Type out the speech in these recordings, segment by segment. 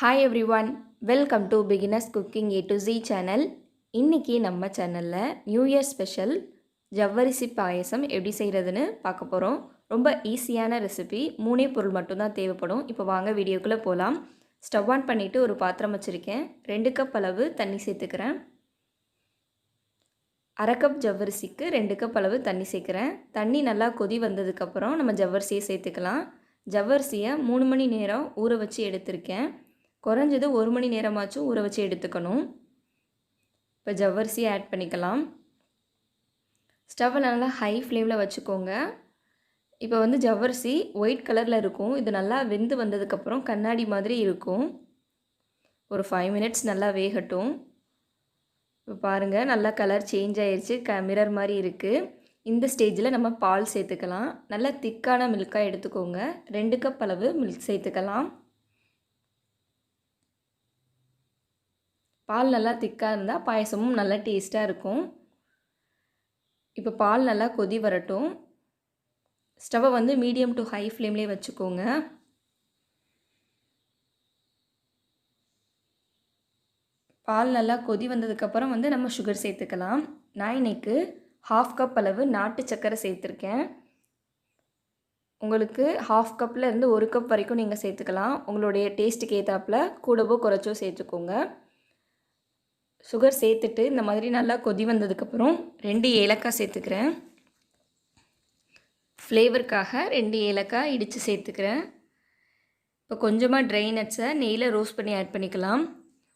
Hi everyone, welcome to Beginners Cooking A to Z channel. இன்னைக்கு நம்ம சேனலில் new year special ஜவ்வரிசி பாயசம் எப்படி செய்கிறதுன்னு பார்க்க போகிறோம். ரொம்ப ஈஸியான ரெசிபி, 3 பொருள் மட்டும்தான் தேவைப்படும். இப்போ வாங்க வீடியோக்குள்ளே போகலாம். ஸ்டவ் ஆன் பண்ணிவிட்டு ஒரு பாத்திரம் வச்சுருக்கேன். 2 கப் அளவு தண்ணி சேர்த்துக்கிறேன். 1/2 கப் ஜவ்வரிசிக்கு 2 கப் அளவு தண்ணி சேர்க்குறேன். தண்ணி நல்லா கொதி வந்ததுக்கப்புறம் நம்ம ஜவ்வரிசியை சேர்த்துக்கலாம். ஜவ்வரிசியை 3 மணி நேரம் ஊற வச்சு எடுத்திருக்கேன். குறைஞ்சது 1 மணி நேரமாச்சும் ஊற வச்சு எடுத்துக்கணும். இப்போ ஜவ்வரிசி ஆட் பண்ணிக்கலாம். ஸ்டவ்வை நல்லா ஹை ஃப்ளேமில் வச்சுக்கோங்க. இப்போ ஜவ்வரிசி ஒயிட் கலரில் இருக்கும். இது நல்லா வெந்து வந்ததுக்கப்புறம் கண்ணாடி மாதிரி இருக்கும். ஒரு 5 மினிட்ஸ் நல்லா வேகட்டும். இப்போ பாருங்கள், நல்லா கலர் சேஞ்ச் ஆயிடுச்சு, மிரர் மாதிரி இருக்குது. இந்த ஸ்டேஜில் நம்ம பால் சேர்த்துக்கலாம். நல்லா திக்கான மில்காக எடுத்துக்கோங்க. 2 கப் அளவு மில்க் சேர்த்துக்கலாம். பால் நல்லா திக்காக இருந்தால் பாயசமும் நல்லா டேஸ்ட்டாக இருக்கும். இப்போ பால் நல்லா கொதி வரட்டும். ஸ்டவ்வை மீடியம் டு ஹை ஃப்ளேம்லேயே வச்சுக்கோங்க. பால் நல்லா கொதி வந்ததுக்கப்புறம் நம்ம சுகர் சேர்த்துக்கலாம். நான் இன்றைக்கு 1/2 கப் அளவு நாட்டு சர்க்கரை சேர்த்துருக்கேன். உங்களுக்கு 1/2 கப்பில் இருந்து 1 கப் வரைக்கும் நீங்கள் சேர்த்துக்கலாம். உங்களுடைய டேஸ்ட்டுக்கு ஏற்றாப்புல கூடவோ குறைச்சோ சேர்த்துக்கோங்க. சுகர் சேர்த்துட்டு இந்த மாதிரி நல்லா கொதி வந்ததுக்கப்புறம் 2 ஏலக்காய் சேர்த்துக்கிறேன். ஃப்ளேவருக்காக 2 ஏலக்காய் இடித்து சேர்த்துக்கிறேன். இப்போ கொஞ்சமாக ட்ரை நட்ஸை நெய்யில் ரோஸ்ட் பண்ணி ஆட் பண்ணிக்கலாம்.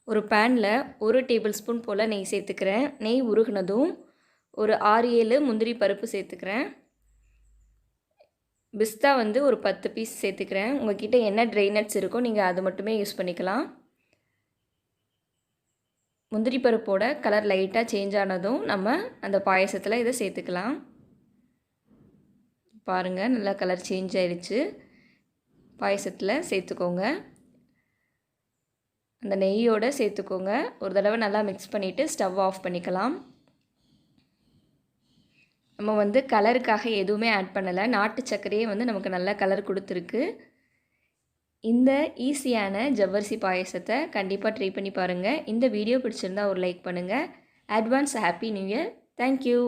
ஒரு பேனில் 1 டேபிள் ஸ்பூன் போல் நெய் சேர்த்துக்கிறேன். நெய் உருகுனதும் ஒரு 6-7 முந்திரி பருப்பு சேர்த்துக்கிறேன். பிஸ்தா ஒரு 10 பீஸ் சேர்த்துக்கிறேன். உங்கள்கிட்ட என்ன ட்ரை நட்ஸ் இருக்கோ நீங்கள் அது மட்டுமே யூஸ் பண்ணிக்கலாம். முந்திரி பருப்போட கலர் லைட்டாக சேஞ்ச் ஆனதும் நம்ம அந்த பாயசத்தில் இதை சேர்த்துக்கலாம். பாருங்கள், நல்லா கலர் சேஞ்ச் ஆயிடுச்சு. பாயசத்தில் சேர்த்துக்கோங்க. அந்த நெய்யோடு சேர்த்துக்கோங்க. ஒரு தடவை நல்லா மிக்ஸ் பண்ணிவிட்டு ஸ்டவ் ஆஃப் பண்ணிக்கலாம். நம்ம கலருக்காக எதுவுமே ஆட் பண்ணலை. நாட்டு சர்க்கரையே நமக்கு நல்ல கலர் கொடுத்துருக்கு. இந்த ஈஸியான ஜவ்வரிசி பாயசத்தை கண்டிப்பாக ட்ரை பண்ணி பாருங்கள். இந்த வீடியோ பிடிச்சிருந்தா ஒரு லைக் பண்ணுங்கள். Advance happy new year. Thank you.